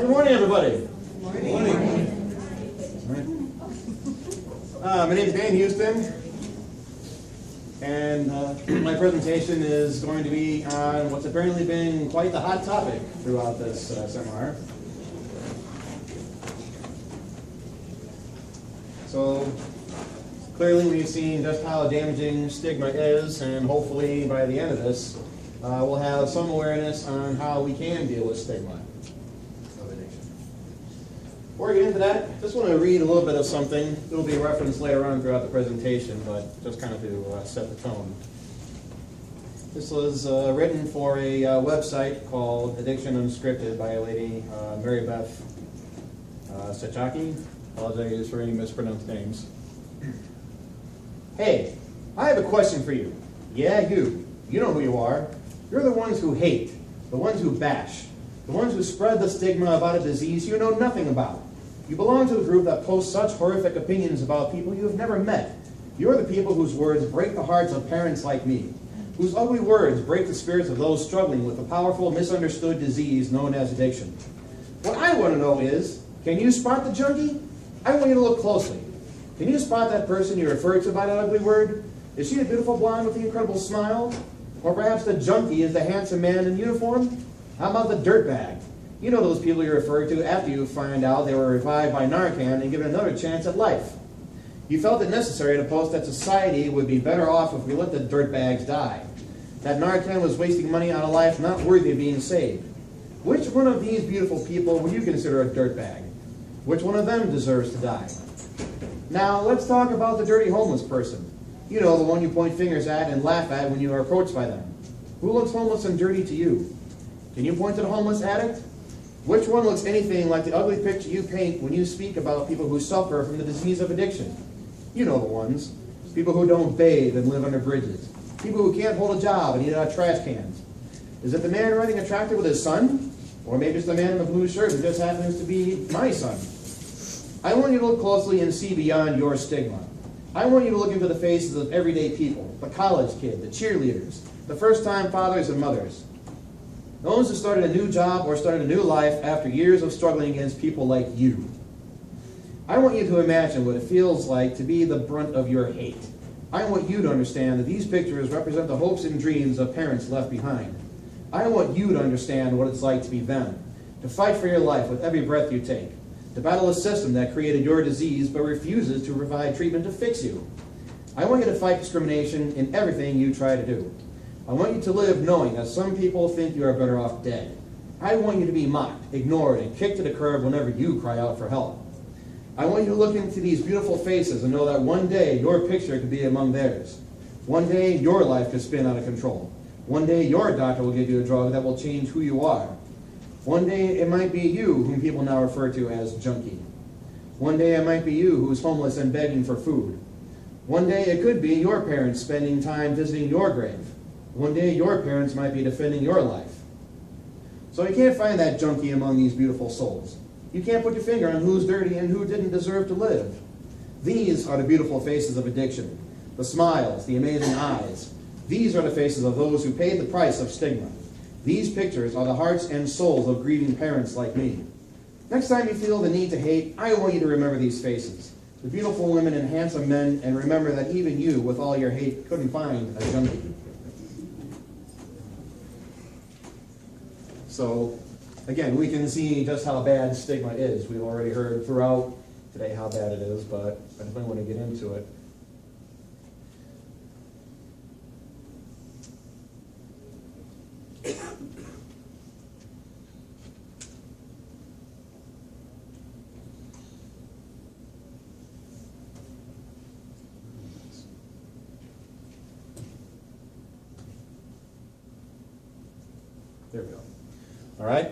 Good morning, everybody. Good morning. My name is Dan Houston, and my presentation is going to be on what's apparently been quite the hot topic throughout this seminar. So, clearly we've seen just how damaging stigma is, and hopefully by the end of this, we'll have some awareness on how we can deal with stigma of addiction. Before I get into that, I just want to read a little bit of something. There will be a reference later on throughout the presentation, but just kind of to set the tone. This was written for a website called Addiction Unscripted by a lady, Mary Beth Sachaki. Apologize for any mispronounced names. Hey, I have a question for you. Yeah, you. You know who you are. You're the ones who hate, the ones who bash, the ones who spread the stigma about a disease you know nothing about. You belong to the group that posts such horrific opinions about people you have never met. You're the people whose words break the hearts of parents like me, whose ugly words break the spirits of those struggling with the powerful, misunderstood disease known as addiction. What I want to know is, can you spot the junkie? I want you to look closely. Can you spot that person you refer to by that ugly word? Is she the beautiful blonde with the incredible smile? Or perhaps the junkie is the handsome man in uniform? How about the dirtbag? You know those people you refer to after you find out they were revived by Narcan and given another chance at life. You felt it necessary to post that society would be better off if we let the dirtbags die. That Narcan was wasting money on a life not worthy of being saved. Which one of these beautiful people would you consider a dirtbag? Which one of them deserves to die? Now, let's talk about the dirty homeless person. You know, the one you point fingers at and laugh at when you are approached by them. Who looks homeless and dirty to you? Can you point to the homeless addict? Which one looks anything like the ugly picture you paint when you speak about people who suffer from the disease of addiction? You know the ones. People who don't bathe and live under bridges. People who can't hold a job and eat out of trash cans. Is it the man riding a tractor with his son? Or maybe it's the man in the blue shirt who just happens to be my son? I want you to look closely and see beyond your stigma. I want you to look into the faces of everyday people, the college kid, the cheerleaders, the first-time fathers and mothers, those who started a new job or started a new life after years of struggling against people like you. I want you to imagine what it feels like to be the brunt of your hate. I want you to understand that these pictures represent the hopes and dreams of parents left behind. I want you to understand what it's like to be them, to fight for your life with every breath you take, to battle a system that created your disease but refuses to provide treatment to fix you. I want you to fight discrimination in everything you try to do. I want you to live knowing that some people think you are better off dead. I want you to be mocked, ignored, and kicked to the curb whenever you cry out for help. I want you to look into these beautiful faces and know that one day your picture could be among theirs. One day your life could spin out of control. One day your doctor will give you a drug that will change who you are. One day it might be you whom people now refer to as junkie. One day it might be you who's homeless and begging for food. One day it could be your parents spending time visiting your grave. One day your parents might be defending your life. So you can't find that junkie among these beautiful souls. You can't put your finger on who's dirty and who didn't deserve to live. These are the beautiful faces of addiction, the smiles, the amazing eyes. These are the faces of those who paid the price of stigma. These pictures are the hearts and souls of grieving parents like me. Next time you feel the need to hate, I want you to remember these faces, the beautiful women and handsome men, and remember that even you, with all your hate, couldn't find a junkie. So, again, we can see just how bad stigma is. We've already heard throughout today how bad it is, but I definitely want to get into it. There we go. All right.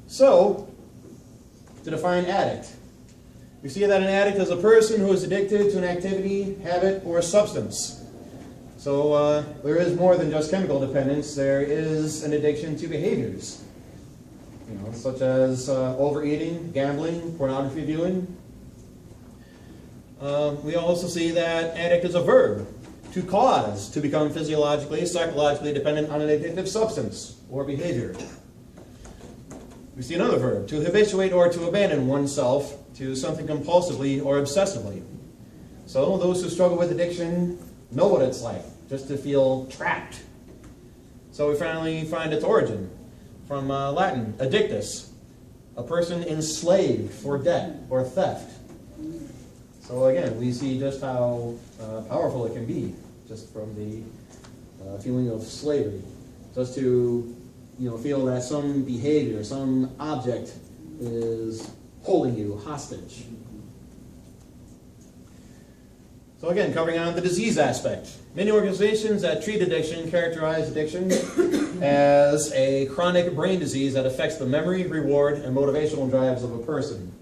So, to define addict, we see that an addict is a person who is addicted to an activity, habit, or substance. So there is more than just chemical dependence. There is an addiction to behaviors, such as overeating, gambling, pornography viewing. We also see that addict is a verb, to cause, to become physiologically, psychologically dependent on an addictive substance or behavior. We see another verb, to habituate or to abandon oneself to something compulsively or obsessively. So those who struggle with addiction know what it's like, just to feel trapped. So we finally find its origin from Latin, addictus, a person enslaved for debt or theft. So again, we see just how powerful it can be, just from the feeling of slavery, just to feel that some behavior, some object is holding you hostage. So again, covering on the disease aspect. Many organizations that treat addiction characterize addiction as a chronic brain disease that affects the memory, reward, and motivational drives of a person.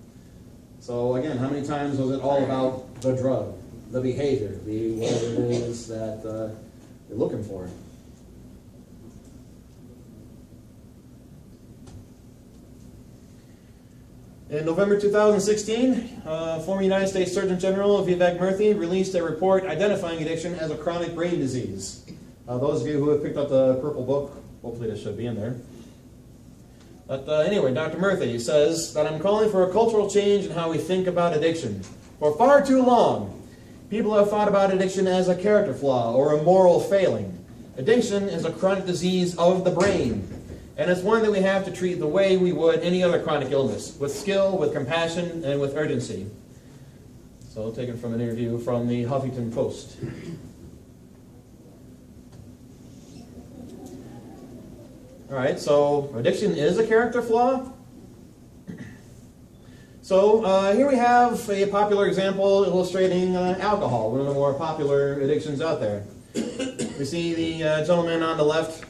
So again, how many times was it all about the drug, the behavior, the whatever it is that you're looking for? In November 2016, former United States Surgeon General Vivek Murthy released a report identifying addiction as a chronic brain disease. Those of you who have picked up the purple book, hopefully this should be in there. But anyway, Dr. Murthy says that I'm calling for a cultural change in how we think about addiction. For far too long, people have thought about addiction as a character flaw or a moral failing. Addiction is a chronic disease of the brain. And it's one that we have to treat the way we would any other chronic illness, with skill, with compassion, and with urgency. So taken from an interview from the Huffington Post. All right, so addiction is a character flaw. So here we have a popular example illustrating alcohol, one of the more popular addictions out there. We see the gentleman on the left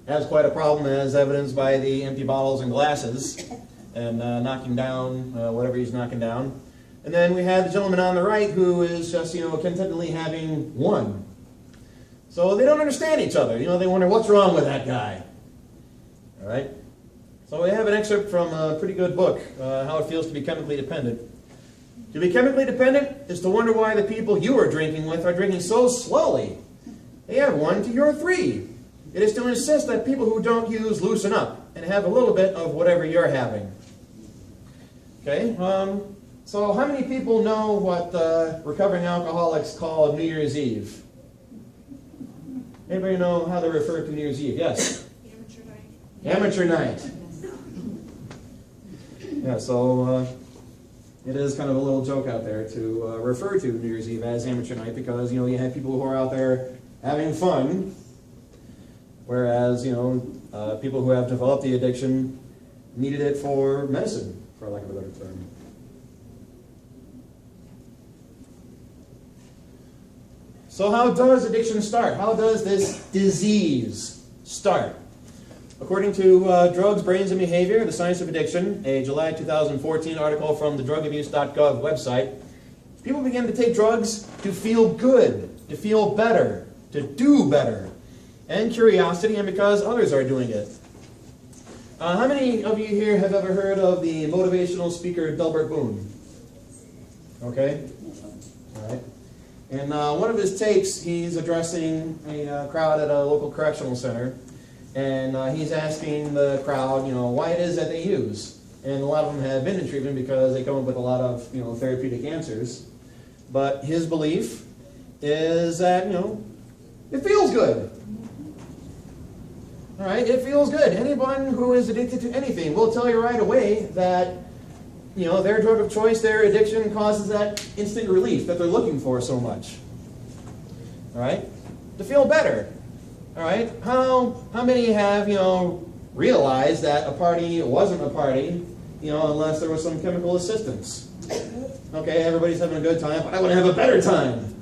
has quite a problem, as evidenced by the empty bottles and glasses and knocking down whatever he's knocking down. And then we have the gentleman on the right who is just, contentedly having one. So they don't understand each other. They wonder, what's wrong with that guy? All right? So we have an excerpt from a pretty good book, How It Feels to Be Chemically Dependent. To be chemically dependent is to wonder why the people you are drinking with are drinking so slowly. They have 1 to your 3. It is to insist that people who don't use loosen up and have a little bit of whatever you're having. Okay, so how many people know what recovering alcoholics call New Year's Eve? Anybody know how they refer to New Year's Eve? Yes? Amateur night. Amateur night. Yeah, so it is kind of a little joke out there to refer to New Year's Eve as amateur night because, you have people who are out there having fun. Whereas, people who have developed the addiction needed it for medicine, for lack of a better term. So how does addiction start? How does this disease start? According to Drugs, Brains, and Behavior, The Science of Addiction, a July 2014 article from the drugabuse.gov website, people begin to take drugs to feel good, to feel better, to do better, and curiosity, and because others are doing it. How many of you here have ever heard of the motivational speaker Delbert Boone? Okay? All right. In one of his tapes, he's addressing a crowd at a local correctional center, and he's asking the crowd, why it is that they use. And a lot of them have been in treatment because they come up with a lot of, therapeutic answers. But his belief is that, it feels good. All right, it feels good. Anyone who is addicted to anything will tell you right away that, their drug of choice, their addiction causes that instant relief that they're looking for so much. All right, to feel better. All right, how many have, realized that a party wasn't a party, unless there was some chemical assistance? Okay, everybody's having a good time, but I want to have a better time.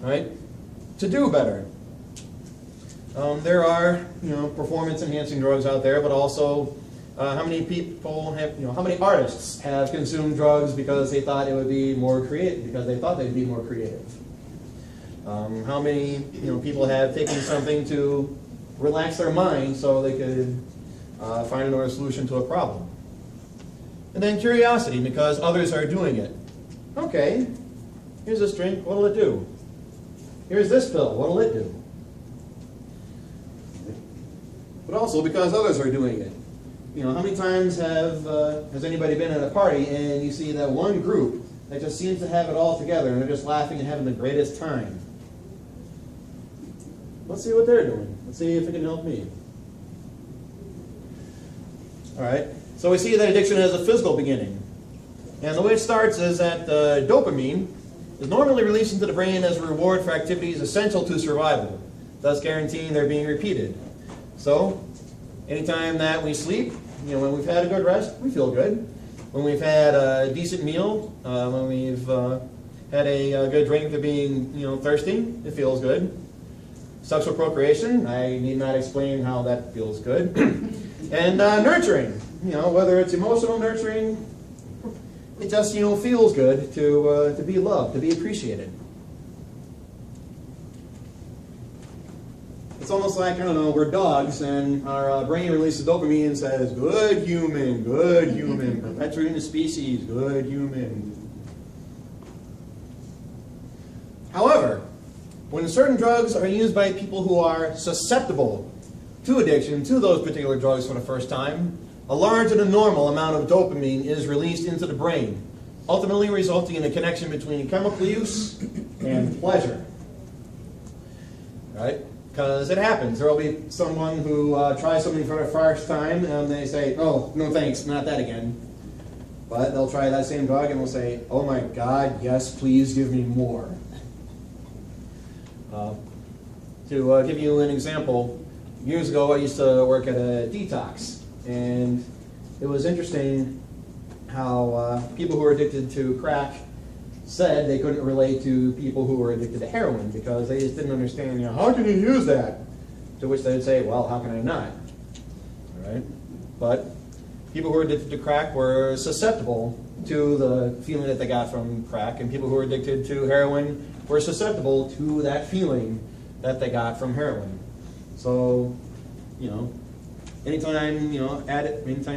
All right, to do better. There are, performance-enhancing drugs out there, but also how many people have, how many artists have consumed drugs because they thought it would be more creative, because they thought they'd be more creative? How many, people have taken something to relax their mind so they could find another solution to a problem? And then curiosity, because others are doing it. Okay, here's this drink, what'll it do? Here's this pill, what'll it do? But also because others are doing it. how many times has anybody been at a party and you see that one group that just seems to have it all together and they're just laughing and having the greatest time? Let's see what they're doing. Let's see if it can help me. All right. So we see that addiction has a physical beginning. And the way it starts is that dopamine is normally released into the brain as a reward for activities essential to survival, thus guaranteeing they're being repeated. So, anytime that we sleep, when we've had a good rest, we feel good. When we've had a decent meal, when we've had a good drink after being, thirsty, it feels good. Sexual procreation, I need not explain how that feels good. And nurturing, whether it's emotional nurturing, it just, feels good to be loved, to be appreciated. It's almost like, we're dogs and our brain releases dopamine and says, good human, perpetuating the species, good human. However, when certain drugs are used by people who are susceptible to addiction to those particular drugs for the first time, a larger than normal amount of dopamine is released into the brain, ultimately resulting in a connection between chemical use and pleasure. Right? Because it happens. There will be someone who tries something for the first time and they say, oh, no thanks, not that again. But they'll try that same drug and they'll say, oh my God, yes, please give me more. To give you an example, years ago I used to work at a detox. And it was interesting how people who were addicted to crack said they couldn't relate to people who were addicted to heroin because they just didn't understand, how can you use that? To which they would say, well, how can I not? All right? But people who were addicted to crack were susceptible to the feeling that they got from crack, and people who were addicted to heroin were susceptible to that feeling that they got from heroin. So, anytime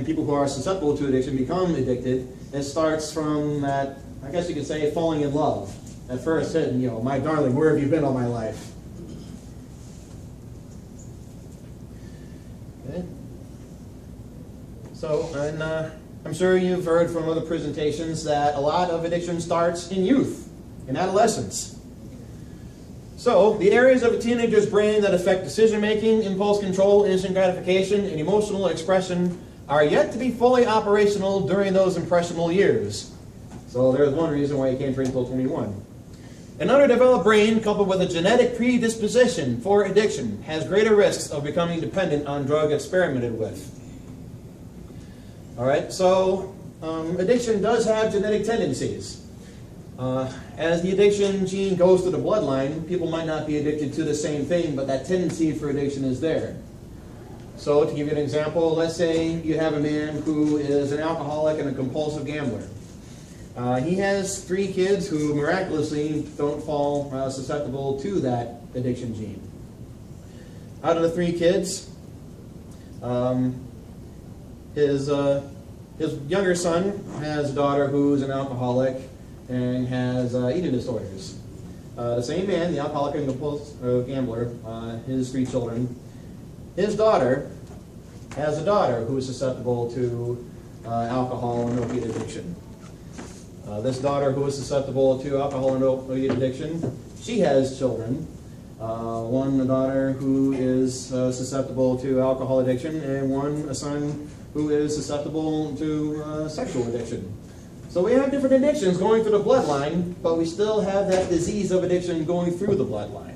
people who are susceptible to addiction become addicted, it starts from that, I guess you could say, falling in love. At first, my darling, where have you been all my life? Okay. So, and I'm sure you've heard from other presentations that a lot of addiction starts in youth, in adolescence. So, the areas of a teenager's brain that affect decision-making, impulse control, instant gratification, and emotional expression are yet to be fully operational during those impressionable years. So there's one reason why you can't drink until 21. An underdeveloped brain coupled with a genetic predisposition for addiction has greater risks of becoming dependent on drug experimented with. All right, so addiction does have genetic tendencies. As the addiction gene goes to the bloodline, people might not be addicted to the same thing, but that tendency for addiction is there. So to give you an example, let's say you have a man who is an alcoholic and a compulsive gambler. He has 3 kids who miraculously don't fall susceptible to that addiction gene. Out of the 3 kids, his younger son has a daughter who's an alcoholic and has eating disorders. The same man, the alcoholic and compulsive gambler, his 3 children, his daughter has a daughter who is susceptible to alcohol and opiate addiction. This daughter who is susceptible to alcohol and opiate addiction, she has children. One daughter who is susceptible to alcohol addiction, and a son who is susceptible to sexual addiction. So we have different addictions going through the bloodline, but we still have that disease of addiction going through the bloodline.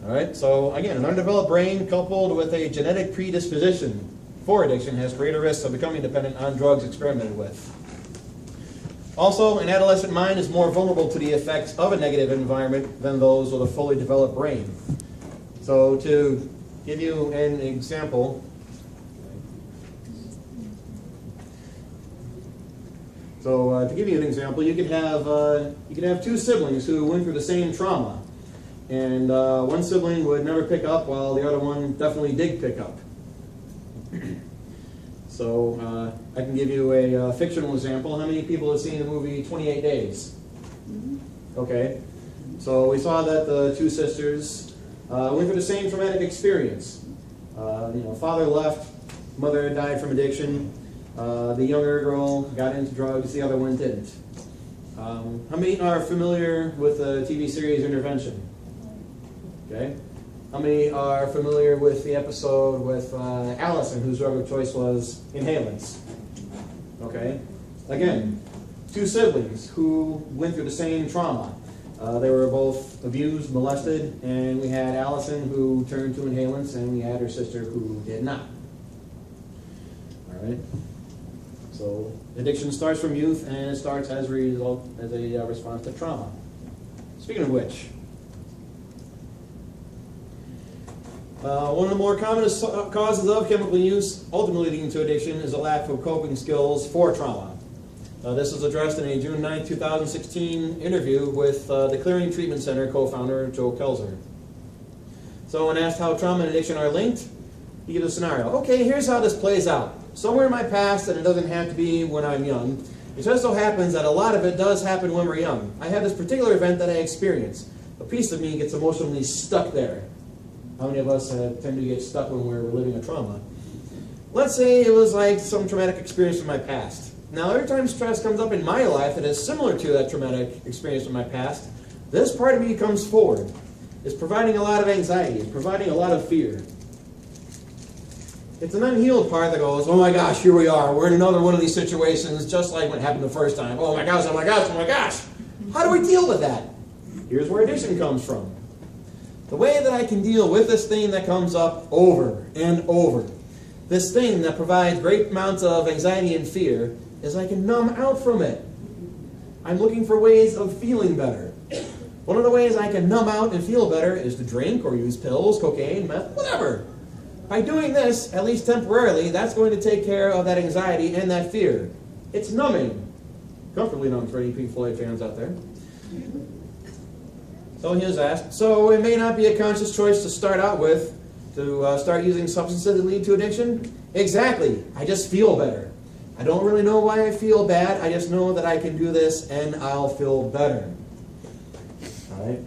All right, so again, an undeveloped brain coupled with a genetic predisposition for addiction has greater risks of becoming dependent on drugs experimented with. Also, an adolescent mind is more vulnerable to the effects of a negative environment than those with a fully developed brain. So to give you an example, you could have 2 siblings who went through the same trauma, and one sibling would never pick up while the other one definitely did pick up. So I can give you a fictional example. How many people have seen the movie 28 Days? Okay. So we saw that the 2 sisters went through the same traumatic experience. Father left mother died from addiction. The younger girl got into drugs, the other one didn't. How many are familiar with the TV series Intervention? Okay. How many are familiar with the episode with Allison, whose drug of choice was inhalants? Okay. Again, two siblings who went through the same trauma. They were both abused, molested, and we had Allison who turned to inhalants, and we had her sister who did not. All right. So addiction starts from youth, and it starts as a result, as a response to trauma. Speaking of which, one of the more common causes of chemical use, ultimately leading to addiction, is a lack of coping skills for trauma. This was addressed in a June 9, 2016 interview with the Clearing Treatment Center co-founder Joe Kelzer. So when asked how trauma and addiction are linked, he gives a scenario. Okay, here's how this plays out. Somewhere in my past, and it doesn't have to be when I'm young, it just so happens that a lot of it does happen when we're young. I have this particular event that I experience. A piece of me gets emotionally stuck there. How many of us tend to get stuck when we're reliving a trauma? Let's say it was like some traumatic experience from my past. Now, every time stress comes up in my life that is similar to that traumatic experience from my past, this part of me comes forward. It's providing a lot of anxiety. It's providing a lot of fear. It's an unhealed part that goes, oh my gosh, here we are. We're in another one of these situations, just like what happened the first time. Oh my gosh, oh my gosh, oh my gosh. How do we deal with that? Here's where addiction comes from. The way that I can deal with this thing that comes up over and over, this thing that provides great amounts of anxiety and fear, is I can numb out from it. I'm looking for ways of feeling better. One of the ways I can numb out and feel better is to drink or use pills, cocaine, meth, whatever. By doing this, at least temporarily, that's going to take care of that anxiety and that fear. It's numbing. Comfortably numb for any Pink Floyd fans out there. So he was asked, so it may not be a conscious choice to start out with, to start using substances that lead to addiction? Exactly. I just feel better. I don't really know why I feel bad. I just know that I can do this and I'll feel better. All right.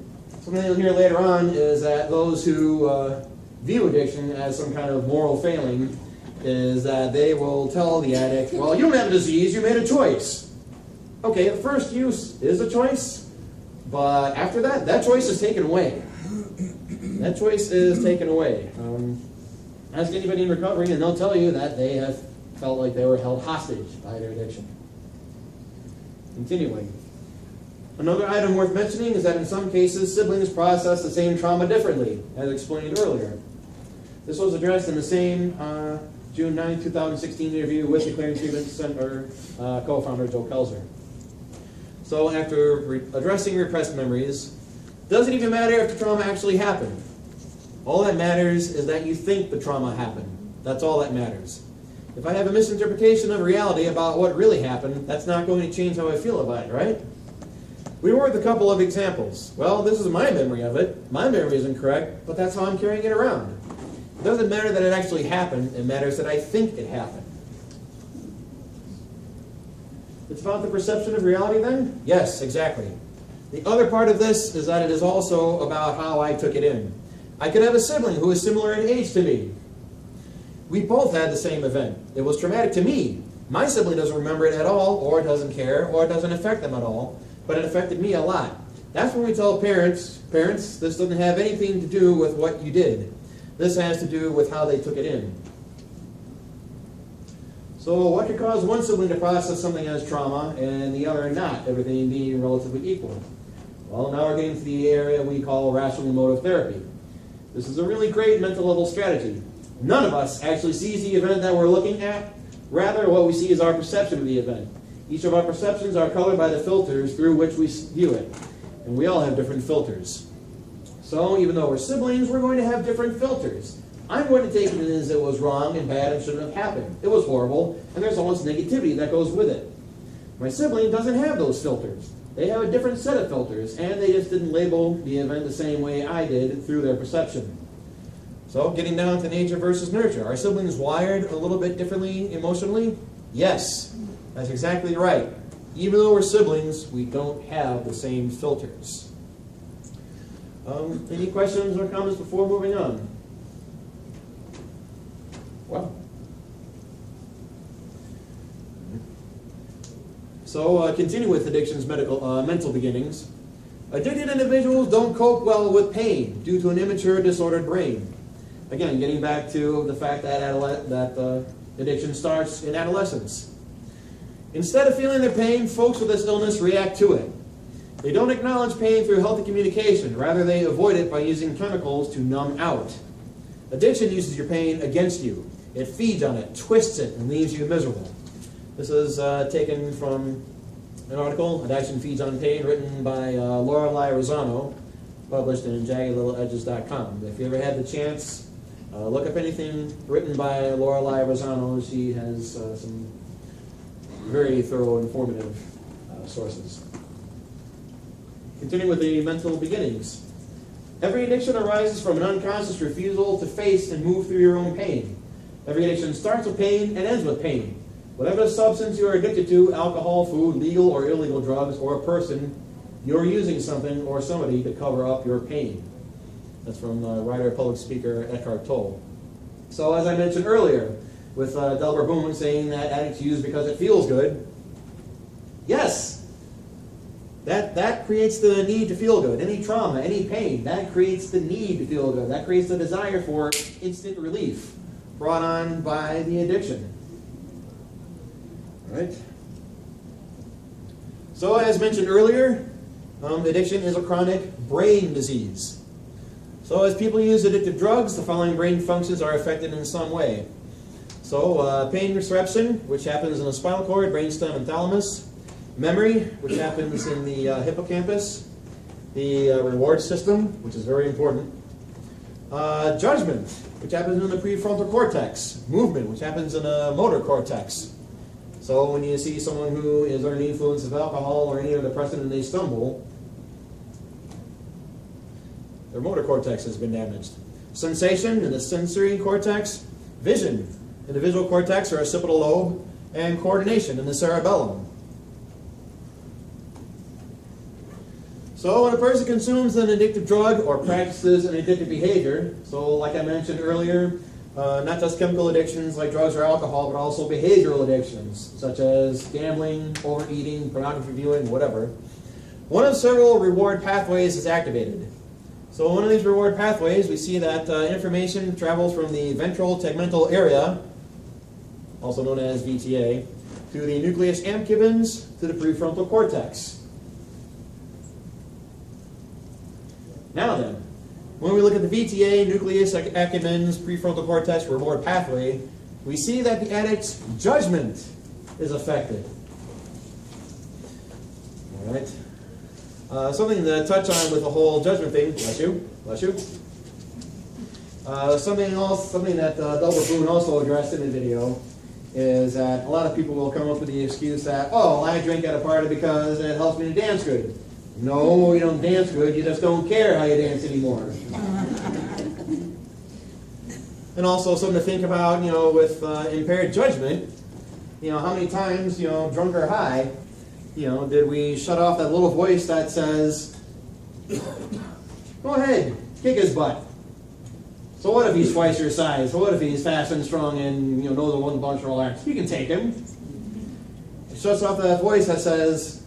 Something you'll hear later on is that those who view addiction as some kind of moral failing is that they will tell the addict, well, you don't have a disease, you made a choice. Okay, the first use is a choice, but after that, that choice is taken away. That choice is taken away. Ask anybody in recovery and they'll tell you that they have felt like they were held hostage by their addiction. Continuing. Another item worth mentioning is that in some cases, siblings process the same trauma differently, as explained earlier. This was addressed in the same June 9, 2016 interview with the Clearing Treatment Center co-founder Joe Kelzer. So after addressing repressed memories, doesn't even matter if the trauma actually happened. All that matters is that you think the trauma happened. That's all that matters. If I have a misinterpretation of reality about what really happened, that's not going to change how I feel about it, right? We were with a couple of examples. Well, this is my memory of it. My memory isn't correct, but that's how I'm carrying it around. It doesn't matter that it actually happened. It matters that I think it happened. It's about the perception of reality then? Yes, exactly. The other part of this is that it is also about how I took it in. I could have a sibling who is similar in age to me. We both had the same event. It was traumatic to me. My sibling doesn't remember it at all, or doesn't care, or it doesn't affect them at all, but it affected me a lot. That's when we tell parents, this doesn't have anything to do with what you did. This has to do with how they took it in. So what could cause one sibling to process something as trauma and the other not, everything being relatively equal? Well, now we're getting to the area we call rational emotive therapy. This is a really great mental level strategy. None of us actually sees the event that we're looking at. Rather, what we see is our perception of the event. Each of our perceptions are colored by the filters through which we view it. And we all have different filters. So even though we're siblings, we're going to have different filters. I'm going to take it as it was wrong and bad and shouldn't have happened. It was horrible, and there's almost negativity that goes with it. My sibling doesn't have those filters. They have a different set of filters, and they just didn't label the event the same way I did through their perception. So getting down to nature versus nurture. Are siblings wired a little bit differently emotionally? Yes, that's exactly right. Even though we're siblings, we don't have the same filters. Any questions or comments before moving on? Well, So continue with addiction's mental beginnings. Addicted individuals don't cope well with pain due to an immature, disordered brain. Again, getting back to the fact that addiction starts in adolescence. Instead of feeling their pain, folks with this illness react to it. They don't acknowledge pain through healthy communication. Rather, they avoid it by using chemicals to numb out. Addiction uses your pain against you. It feeds on it, twists it, and leaves you miserable. This is taken from an article, Addiction Feeds on Pain, written by Lorelei Rosano, published in jaggedlittleedges.com. If you ever had the chance, look up anything written by Lorelei Rosano. She has some very thorough, informative sources. Continuing with the mental beginnings. Every addiction arises from an unconscious refusal to face and move through your own pain. Every addiction starts with pain and ends with pain. Whatever substance you are addicted to, alcohol, food, legal or illegal drugs, or a person, you're using something or somebody to cover up your pain. That's from writer, public speaker Eckhart Tolle. So as I mentioned earlier, with Delbert Boom saying that addicts use because it feels good, yes, that creates the need to feel good. Any trauma, any pain, that creates the need to feel good. That creates the desire for instant relief brought on by the addiction. Right? So as mentioned earlier, addiction is a chronic brain disease. So as people use addictive drugs, the following brain functions are affected in some way. So pain reception, which happens in the spinal cord, brainstem, and thalamus. Memory, which happens in the hippocampus. The reward system, which is very important. Judgment, which happens in the prefrontal cortex. Movement, which happens in the motor cortex. So when you see someone who is under the influence of alcohol or any other depressant and they stumble, their motor cortex has been damaged. Sensation in the sensory cortex. Vision in the visual cortex or occipital lobe. And coordination in the cerebellum. So when a person consumes an addictive drug or practices an addictive behavior, so like I mentioned earlier, not just chemical addictions like drugs or alcohol, but also behavioral addictions, such as gambling, overeating, pornography viewing, whatever. One of several reward pathways is activated. So one of these reward pathways, we see that information travels from the ventral tegmental area, also known as VTA, to the nucleus accumbens, to the prefrontal cortex. Now then, when we look at the VTA, nucleus accumbens, prefrontal cortex reward pathway, we see that the addict's judgment is affected. All right. Something to touch on with the whole judgment thing. Bless you. Bless you. Something that Delbert Boone also addressed in the video is that a lot of people will come up with the excuse that, oh, I drink at a party because it helps me to dance good. No, you don't dance good, you just don't care how you dance anymore. And also something to think about, with impaired judgment, how many times, drunk or high, did we shut off that little voice that says, go ahead, kick his butt. So what if he's twice your size? So what if he's fast and strong and, knows a one punch roll arms? You can take him. It shuts off that voice that says,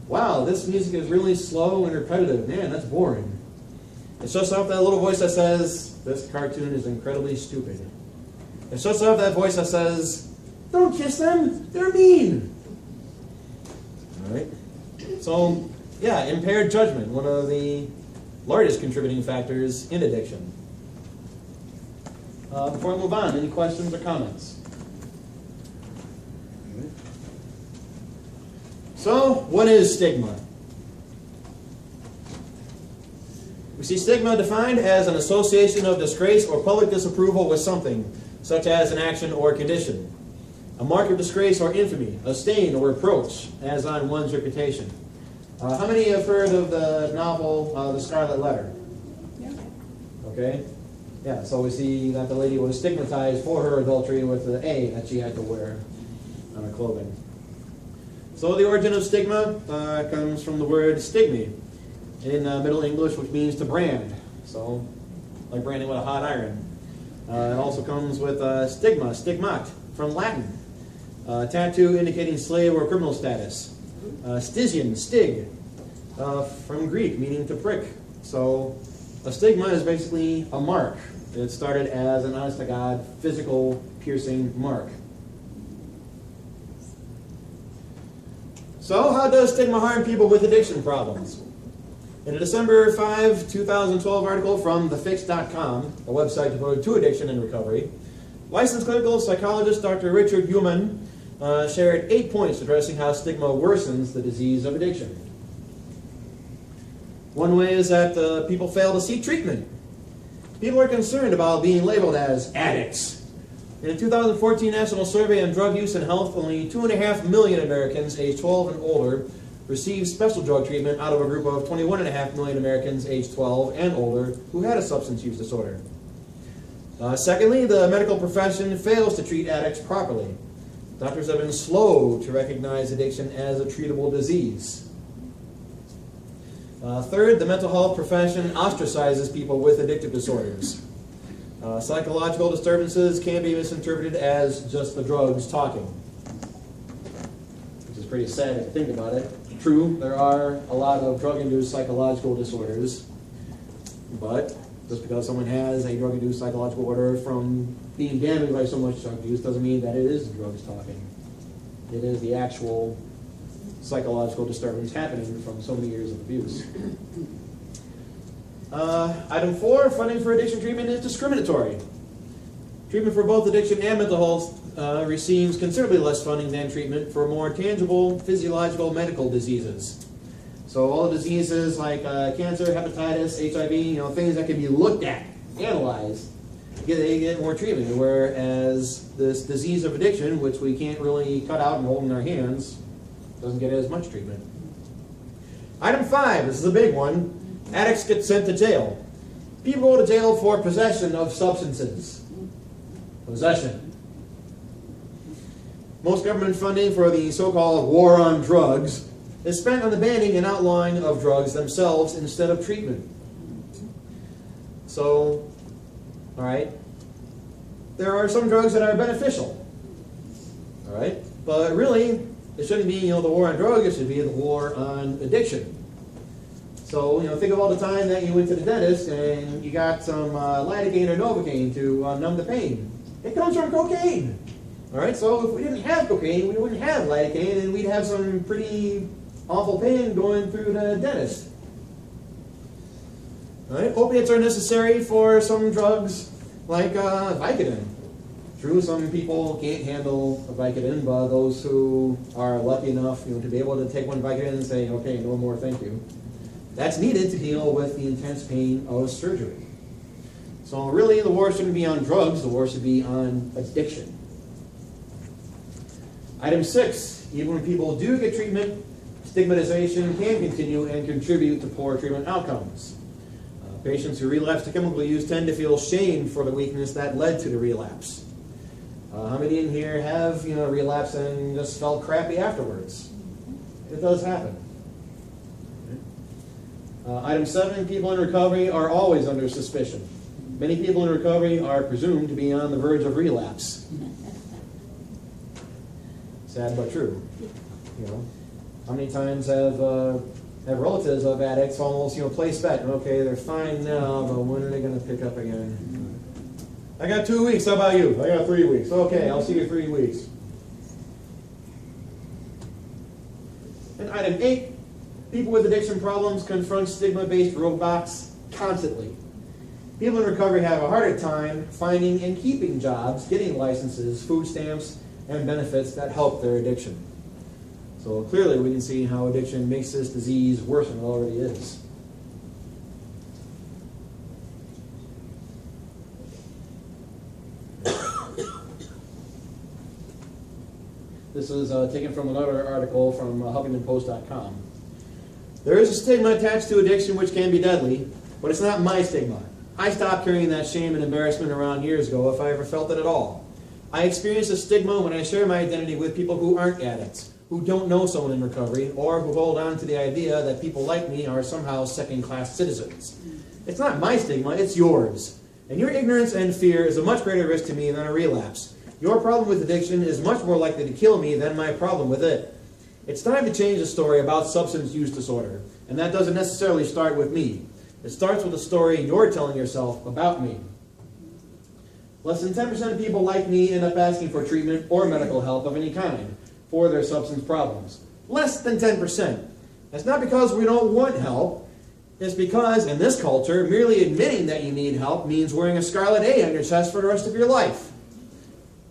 wow, this music is really slow and repetitive. Man, that's boring. It shuts off that little voice that says, this cartoon is incredibly stupid. It shuts off that voice that says, don't kiss them, they're mean. All right. So, yeah, impaired judgment, one of the largest contributing factors in addiction. Before I move on, any questions or comments? So, what is stigma? We see stigma defined as an association of disgrace or public disapproval with something, such as an action or condition. A mark of disgrace or infamy, a stain or reproach, as on one's reputation. How many have heard of the novel The Scarlet Letter? Yeah. Okay. Yeah, so we see that the lady was stigmatized for her adultery with the A that she had to wear on her clothing. So the origin of stigma comes from the word stigmi in Middle English, which means to brand. So, like branding with a hot iron. It also comes with stigma, stigmat, from Latin. Tattoo indicating slave or criminal status. Stygian, stig, from Greek, meaning to prick. So a stigma is basically a mark. It started as an honest-to-God, physical, piercing mark. So how does stigma harm people with addiction problems? In a December 5, 2012 article from thefix.com, a website devoted to addiction and recovery, licensed clinical psychologist Dr. Richard Uman shared 8 points addressing how stigma worsens the disease of addiction. One way is that people fail to seek treatment. People are concerned about being labeled as addicts. In a 2014 national survey on drug use and health, only 2.5 million Americans aged 12 and older received special drug treatment out of a group of 21.5 million Americans aged 12 and older who had a substance use disorder. Secondly, the medical profession fails to treat addicts properly. Doctors have been slow to recognize addiction as a treatable disease. Third, the mental health profession ostracizes people with addictive disorders. Psychological disturbances can be misinterpreted as just the drugs talking, which is pretty sad if you think about it. True, there are a lot of drug-induced psychological disorders, but just because someone has a drug-induced psychological disorder from being damaged by so much drug use doesn't mean that it is the drugs talking. It is the actual psychological disturbance happening from so many years of abuse. Item 4, funding for addiction treatment is discriminatory. Treatment for both addiction and mental health receives considerably less funding than treatment for more tangible physiological medical diseases. So all the diseases like cancer, hepatitis, HIV, things that can be looked at, analyzed, they get more treatment, whereas this disease of addiction, which we can't really cut out and hold in our hands, doesn't get as much treatment. Item 5, this is a big one. Addicts get sent to jail. People go to jail for possession of substances. Possession. Most government funding for the so-called war on drugs is spent on the banning and outlawing of drugs themselves instead of treatment. So, all right, there are some drugs that are beneficial, all right, but really it shouldn't be the war on drugs. It should be the war on addiction. So think of all the time that you went to the dentist and you got some lidocaine or novocaine to numb the pain. It comes from cocaine. All right, so if we didn't have cocaine, we wouldn't have lidocaine, and we'd have some pretty awful pain going through the dentist. All right, opiates are necessary for some drugs like Vicodin. True, some people can't handle a Vicodin, but those who are lucky enough to be able to take one Vicodin and say, okay, no more, thank you. That's needed to deal with the intense pain of surgery. So really, the war shouldn't be on drugs, the war should be on addiction. Item 6, even when people do get treatment, stigmatization can continue and contribute to poor treatment outcomes. Patients who relapse to chemical use tend to feel shame for the weakness that led to the relapse. How many in here have relapsed and just felt crappy afterwards? It does happen. Item 7, people in recovery are always under suspicion. Many people in recovery are presumed to be on the verge of relapse. Sad but true. How many times have relatives of addicts almost place bet? Okay, they're fine now, but when are they going to pick up again? I got 2 weeks. How about you? I got 3 weeks. Okay, I'll see you in 3 weeks. And item 8. People with addiction problems confront stigma-based roadblocks constantly. People in recovery have a harder time finding and keeping jobs, getting licenses, food stamps, and benefits that help their addiction. So clearly we can see how addiction makes this disease worse than it already is. This is taken from another article from HuffingtonPost.com. There is a stigma attached to addiction which can be deadly, but it's not my stigma. I stopped carrying that shame and embarrassment around years ago, if I ever felt it at all. I experience a stigma when I share my identity with people who aren't addicts, who don't know someone in recovery, or who hold on to the idea that people like me are somehow second-class citizens. It's not my stigma, it's yours. And your ignorance and fear is a much greater risk to me than a relapse. Your problem with addiction is much more likely to kill me than my problem with it. It's time to change the story about substance use disorder, and that doesn't necessarily start with me. It starts with the story you're telling yourself about me. Less than 10% of people like me end up asking for treatment or medical help of any kind for their substance problems. Less than 10%. That's not because we don't want help. It's because, in this culture, merely admitting that you need help means wearing a scarlet A on your chest for the rest of your life.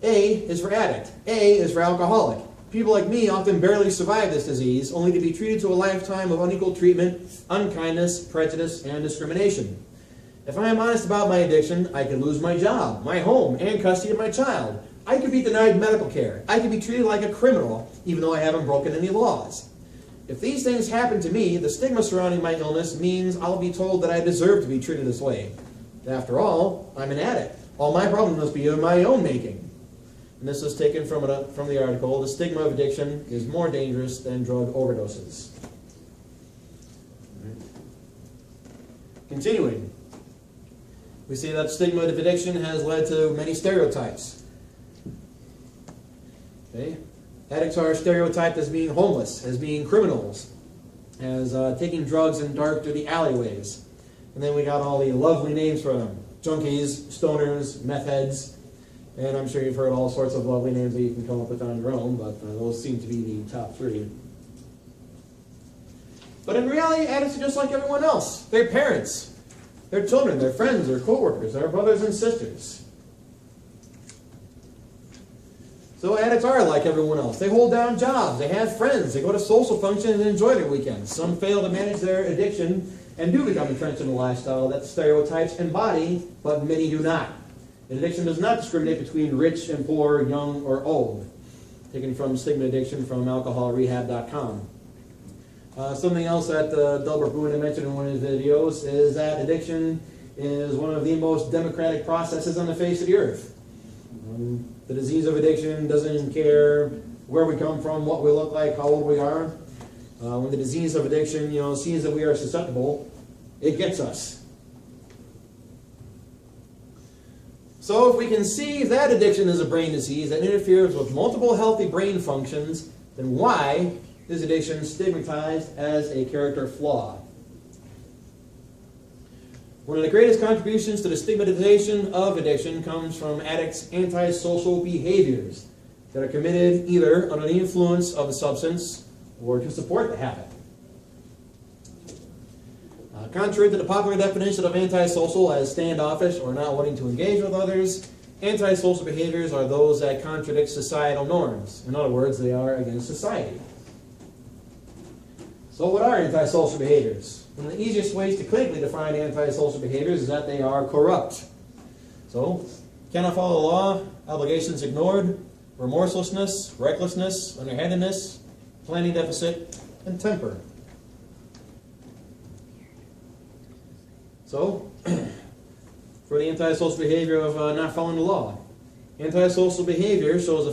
A is for addict. A is for alcoholic. People like me often barely survive this disease, only to be treated to a lifetime of unequal treatment, unkindness, prejudice, and discrimination. If I am honest about my addiction, I could lose my job, my home, and custody of my child. I could be denied medical care. I could be treated like a criminal, even though I haven't broken any laws. If these things happen to me, the stigma surrounding my illness means I'll be told that I deserve to be treated this way. After all, I'm an addict. All my problems must be of my own making. And this is taken from the article, "The Stigma of Addiction is More Dangerous Than Drug Overdoses." Continuing, we see that stigma of addiction has led to many stereotypes. Okay? Addicts are stereotyped as being homeless, as being criminals, as taking drugs in dark, dirty alleyways. And then we got all the lovely names for them: junkies, stoners, meth heads. And I'm sure you've heard all sorts of lovely names that you can come up with on your own, but those seem to be the top three. But in reality, addicts are just like everyone else. They're parents, their children, their friends, their co-workers, their brothers and sisters. So addicts are like everyone else. They hold down jobs, they have friends, they go to social functions and enjoy their weekends. Some fail to manage their addiction and do become entrenched in a lifestyle that stereotypes embody, but many do not. Addiction does not discriminate between rich and poor, young or old. Taken from Stigma Addiction from alcoholrehab.com. Something else that Delbert Boone had mentioned in one of his videos is that addiction is one of the most democratic processes on the face of the earth. The disease of addiction doesn't care where we come from, what we look like, how old we are. When the disease of addiction, sees that we are susceptible, it gets us. So if we can see that addiction is a brain disease that interferes with multiple healthy brain functions, then why is addiction stigmatized as a character flaw? One of the greatest contributions to the stigmatization of addiction comes from addicts' antisocial behaviors that are committed either under the influence of the substance or to support the habit. Contrary to the popular definition of antisocial as standoffish or not wanting to engage with others, antisocial behaviors are those that contradict societal norms. In other words, they are against society. So what are antisocial behaviors? One of the easiest ways to clinically define antisocial behaviors is that they are corrupt. So, cannot follow the law, obligations ignored, remorselessness, recklessness, underhandedness, planning deficit, and temper. So, for the antisocial behavior of not following the law, antisocial behavior shows a